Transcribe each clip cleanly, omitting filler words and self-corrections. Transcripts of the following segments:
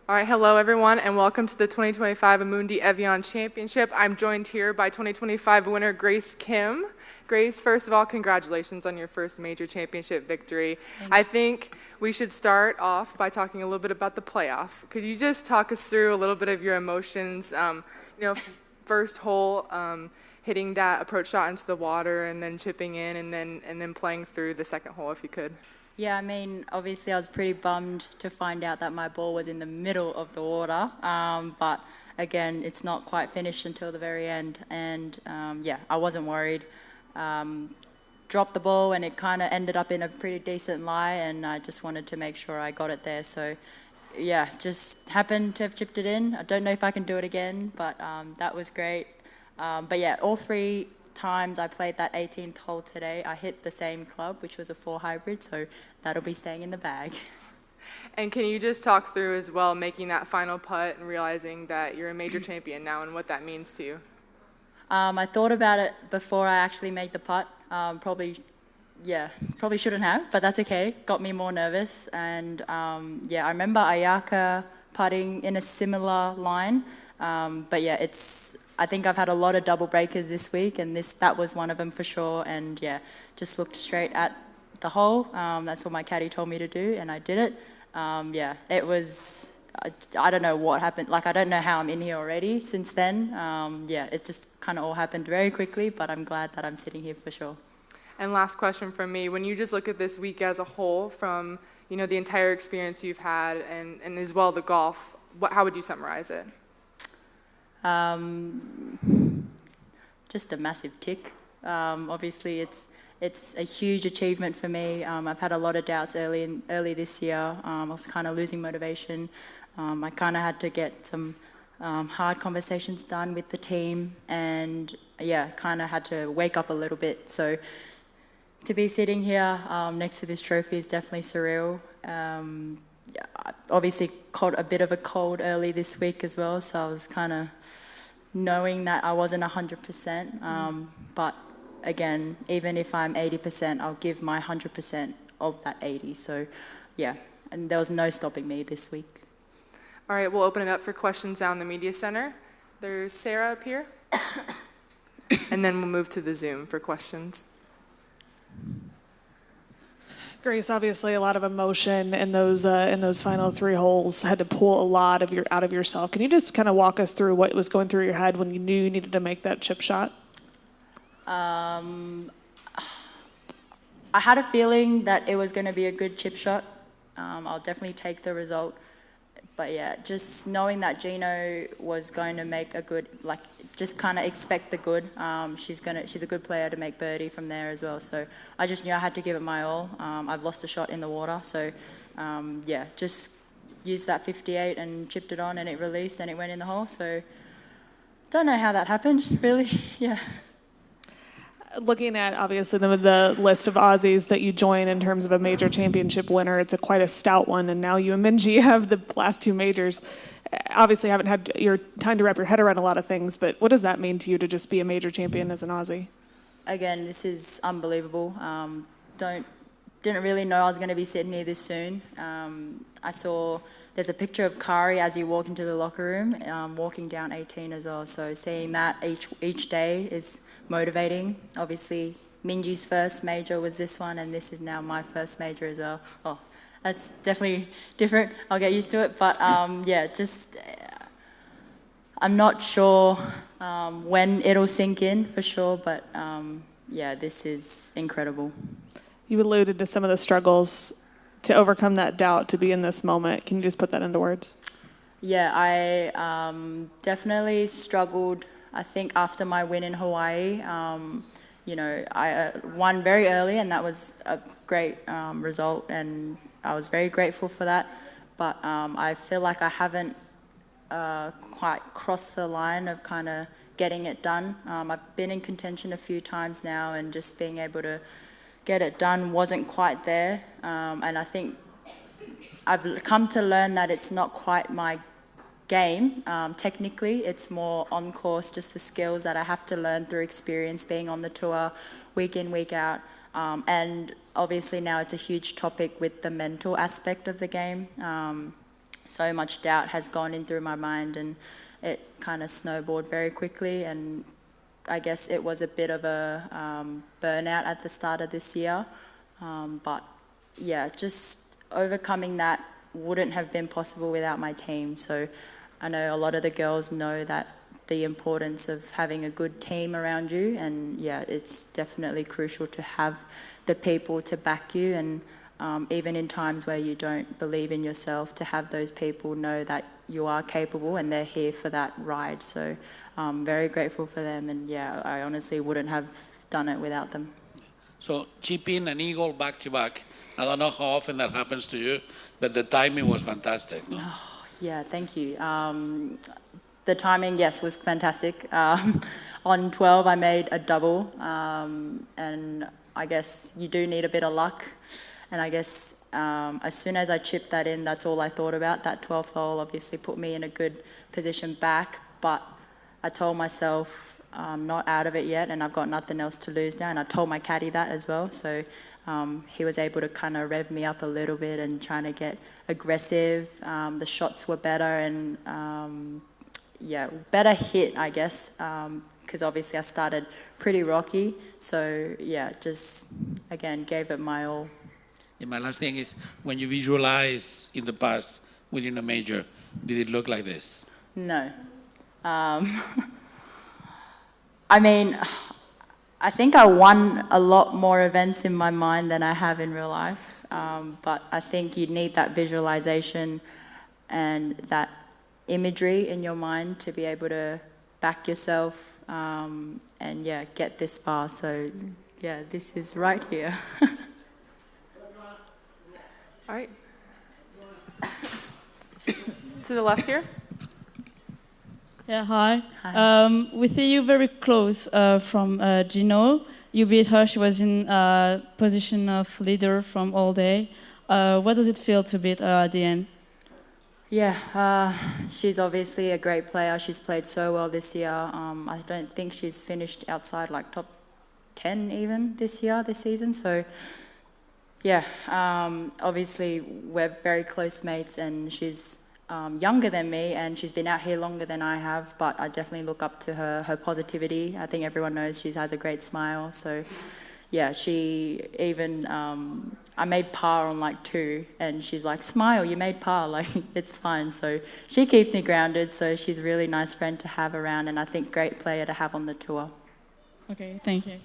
All right, hello everyone, and welcome to the 2025 Amundi Evian Championship. I'm joined here by 2025 winner Grace Kim. Grace, first of all, congratulations on your first major championship victory. I think we should start off by talking a little bit about the playoff. Could you just talk us through a little bit of your emotions? First hole, hitting that approach shot into the water, and then chipping in, and then playing through the second hole, if you could. Yeah, I mean, obviously I was pretty bummed to find out that my ball was in the middle of the water, but again, it's not quite finished until the very end, and yeah, I wasn't worried. Dropped the ball and it kind of ended up in a pretty decent lie, and I just wanted to make sure I got it there, so yeah, just happened to have chipped it in. I don't know if I can do it again, but that was great. But yeah, all three times I played that 18th hole today, I hit the same club, which was a 4 hybrid, so that'll be staying in the bag. And can you just talk through as well making that final putt and realizing that you're a major champion now and what that means to you? I thought about it before I actually made the putt. Probably shouldn't have, but that's okay. Got me more nervous, and yeah, I remember Ayaka putting in a similar line, but yeah, I think I've had a lot of double breakers this week, and that was one of them for sure. And yeah, just looked straight at the hole. That's what my caddy told me to do, and I did it. Yeah, it was. I don't know what happened. Like, I don't know how I'm in here already since then. Yeah, it just kind of all happened very quickly, but I'm glad that I'm sitting here for sure. And last question from me: when you just look at this week as a whole, from the entire experience you've had, and as well the golf, how would you summarize it? Just a massive tick. Obviously, it's a huge achievement for me. I've had a lot of doubts early this year. I was kind of losing motivation. I kind of had to get some hard conversations done with the team, and yeah, kind of had to wake up a little bit. So to be sitting here next to this trophy is definitely surreal. Yeah, obviously caught a bit of a cold early this week as well, so I was kind of knowing that I wasn't 100%, but again, even if I'm 80%, I'll give my 100% of that 80. So yeah, and there was no stopping me this week. All right, we'll open it up for questions down in the media center. There's Sarah up here, and then we'll move to the Zoom for questions. Grace, obviously a lot of emotion in those final 3 holes. Had to pull a lot out of yourself. Can you just kind of walk us through what was going through your head when you knew you needed to make that chip shot? I had a feeling that it was going to be a good chip shot. I'll definitely take the result. But yeah, just knowing that Gino was going to make a good, just kind of expect the good. She's a good player to make birdie from there as well. So I just knew I had to give it my all. I've lost a shot in the water, so yeah, just used that 58 and chipped it on, and it released and it went in the hole. So don't know how that happened, really. Yeah. Looking at, obviously, the list of Aussies that you join in terms of a major championship winner, it's quite a stout one, and now you and Minji have the last 2 majors. Obviously, haven't had your time to wrap your head around a lot of things, but what does that mean to you to just be a major champion as an Aussie? Again, this is unbelievable. Didn't really know I was going to be sitting here this soon. I saw there's a picture of Kari as you walk into the locker room, walking down 18 as well. So seeing that each day is motivating. Obviously, Minji's first major was this one, and this is now my first major as well. Oh, that's definitely different. I'll get used to it. But yeah, just I'm not sure when it'll sink in for sure. But yeah, this is incredible. You alluded to some of the struggles to overcome that doubt to be in this moment. Can you just put that into words? Yeah, I definitely struggled. I think after my win in Hawaii, I won very early, and that was a great result, and I was very grateful for that. But I feel like I haven't quite crossed the line of kind of getting it done. I've been in contention a few times now, and just being able to get it done wasn't quite there. And I think I've come to learn that it's not quite my game. Technically, it's more on course, just the skills that I have to learn through experience being on the tour week in, week out. And obviously now it's a huge topic with the mental aspect of the game. so much doubt has gone in through my mind, and it kind of snowballed very quickly. And I guess it was a bit of a burnout at the start of this year. But yeah, just overcoming that wouldn't have been possible without my team. So I know a lot of the girls know that the importance of having a good team around you, and yeah, it's definitely crucial to have the people to back you, and even in times where you don't believe in yourself, to have those people know that you are capable and they're here for that ride. So I'm very grateful for them, and yeah, I honestly wouldn't have done it without them. So chipping an eagle back to back. I don't know how often that happens to you, but the timing was fantastic. No? Yeah, thank you. The timing, yes, was fantastic. On 12, I made a double, and I guess you do need a bit of luck. And I guess as soon as I chipped that in, that's all I thought about. That 12th hole obviously put me in a good position back, but I told myself I'm not out of it yet, and I've got nothing else to lose now. And I told my caddy that as well. So he was able to kind of rev me up a little bit and trying to get aggressive. The shots were better, and yeah, better hit, I guess, because obviously I started pretty rocky. So yeah, just again gave it my all. And my last thing is, when you visualize in the past winning a major, did it look like this? No. I mean, I think I won a lot more events in my mind than I have in real life. But I think you need that visualization and that imagery in your mind to be able to back yourself and yeah, get this far. So yeah, this is right here. All right. To the left here. Yeah, hi. Hi. We see you very close from Gino. You beat her. She was in position of leader from all day. What does it feel to beat her at the end? Yeah, she's obviously a great player. She's played so well this year. I don't think she's finished outside like top 10 even this season. So yeah, obviously we're very close mates, and she's younger than me, and she's been out here longer than I have, but I definitely look up to her positivity. I think everyone knows she has a great smile. So yeah, she even, I made par on like 2, and she's like, smile, you made par, like it's fine. So she keeps me grounded, so she's a really nice friend to have around, and I think great player to have on the tour. Okay, thank you.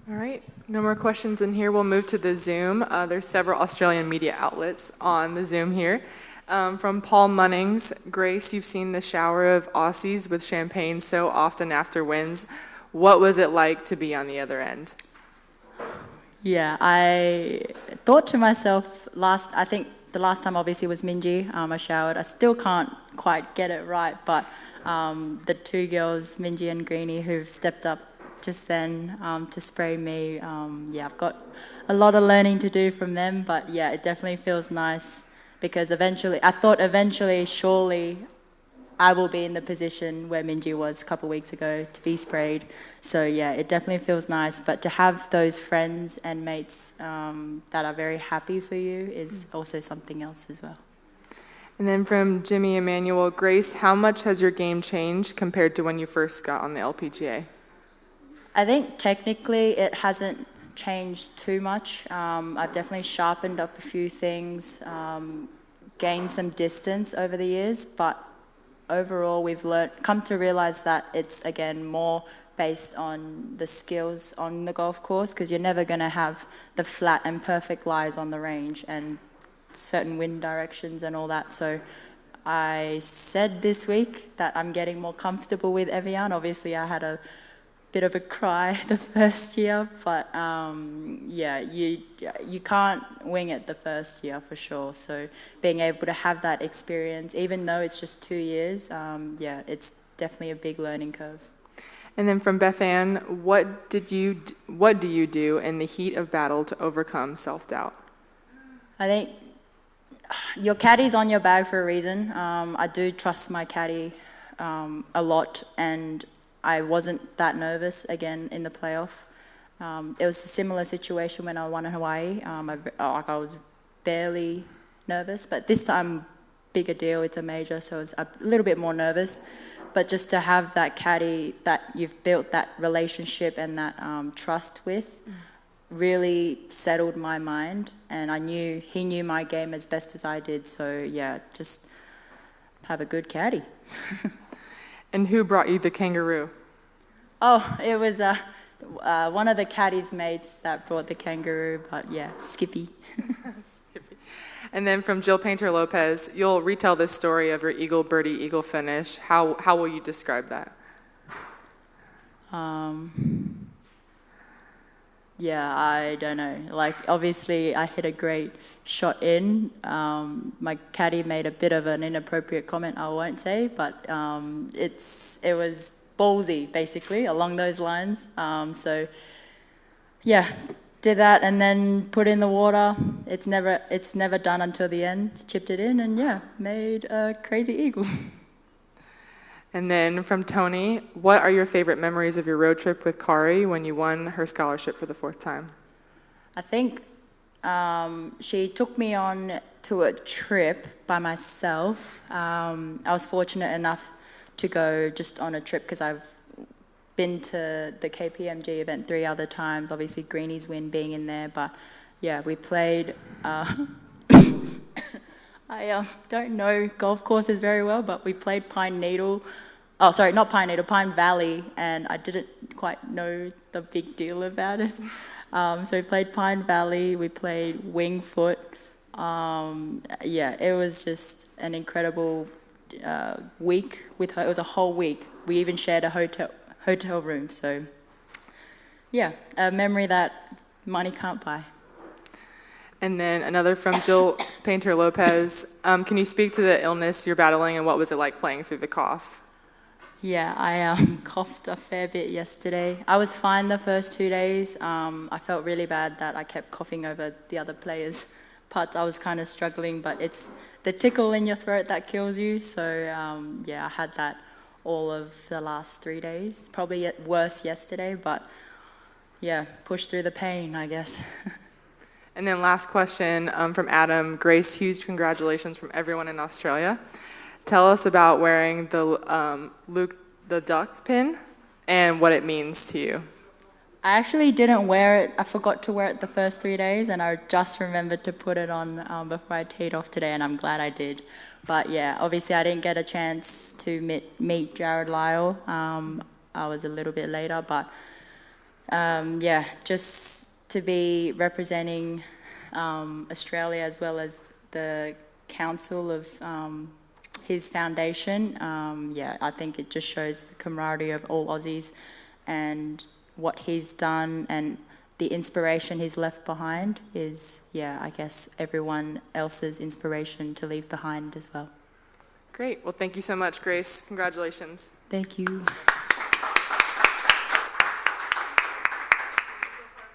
All right, no more questions in here. We'll move to the Zoom. There's several Australian media outlets on the Zoom here. From Paul Munnings, Grace, you've seen the shower of Aussies with champagne so often after wins. What was it like to be on the other end? Yeah, I thought to myself I think the last time obviously was Minji. I showered. I still can't quite get it right, but the 2 girls, Minji and Greenie, who've stepped up just then to spray me, yeah, I've got a lot of learning to do from them, but yeah, it definitely feels nice, because I thought eventually, surely, I will be in the position where Minji was a couple of weeks ago to be sprayed. So yeah, it definitely feels nice. But to have those friends and mates that are very happy for you is also something else as well. And then from Jimmy Emmanuel, Grace, how much has your game changed compared to when you first got on the LPGA? I think technically it hasn't changed too much. I've definitely sharpened up a few things, gained some distance over the years, but overall we've come to realize that it's again more based on the skills on the golf course, because you're never going to have the flat and perfect lies on the range and certain wind directions and all that. So I said this week that I'm getting more comfortable with Evian. Obviously I had a bit of a cry the first year, but yeah, you can't wing it the first year for sure. So being able to have that experience, even though it's just 2 years, yeah, it's definitely a big learning curve. And then from Beth Ann, what do you do in the heat of battle to overcome self-doubt? I think your caddy's on your bag for a reason. I do trust my caddy a lot, and I wasn't that nervous again in the playoff. It was a similar situation when I won in Hawaii. I was barely nervous, but this time, bigger deal, it's a major, so I was a little bit more nervous. But just to have that caddy that you've built that relationship and that trust with really settled my mind, and I knew he knew my game as best as I did, so yeah, just have a good caddy. And who brought you the kangaroo? Oh, it was one of the caddy's mates that brought the kangaroo, but yeah, Skippy. And then from Jill Painter Lopez, you'll retell this story of your eagle, birdie, eagle finish. How will you describe that? Yeah, I don't know. Like, obviously, I hit a great shot in. My caddy made a bit of an inappropriate comment, I won't say, but it was ballsy, basically, along those lines. So, yeah, did that and then put in the water. It's never done until the end. Chipped it in and yeah, made a crazy eagle. And then from Tony, what are your favorite memories of your road trip with Kari when you won her scholarship for the 4th time? I think she took me on to a trip by myself. I was fortunate enough to go just on a trip because I've been to the KPMG event 3 other times, obviously Greenie's win being in there, but yeah, we played, I don't know golf courses very well, but we played Pine Valley, and I didn't quite know the big deal about it. So we played Pine Valley, we played Wingfoot. Yeah, it was just an incredible week with her. It was a whole week. We even shared a hotel room. So yeah, a memory that money can't buy. And then another from Jill Painter Lopez. Can you speak to the illness you're battling and what was it like playing through the cough? Yeah, I coughed a fair bit yesterday. I was fine the first 2 days. I felt really bad that I kept coughing over the other players' parts. I was kind of struggling, but it's the tickle in your throat that kills you. So yeah, I had that all of the last 3 days. Probably worse yesterday, but yeah, push through the pain, I guess. And then last question from Adam. Grace, huge congratulations from everyone in Australia. Tell us about wearing the Luke the Duck pin and what it means to you. I actually didn't wear it. I forgot to wear it the first 3 days, and I just remembered to put it on before I teed off today, and I'm glad I did. But yeah, obviously I didn't get a chance to meet Jared Lyle. I was a little bit later, but yeah, just to be representing Australia as well as the council of his foundation, yeah, I think it just shows the camaraderie of all Aussies and what he's done and the inspiration he's left behind is, yeah, I guess everyone else's inspiration to leave behind as well. Great. Well, thank you so much, Grace. Congratulations. Thank you.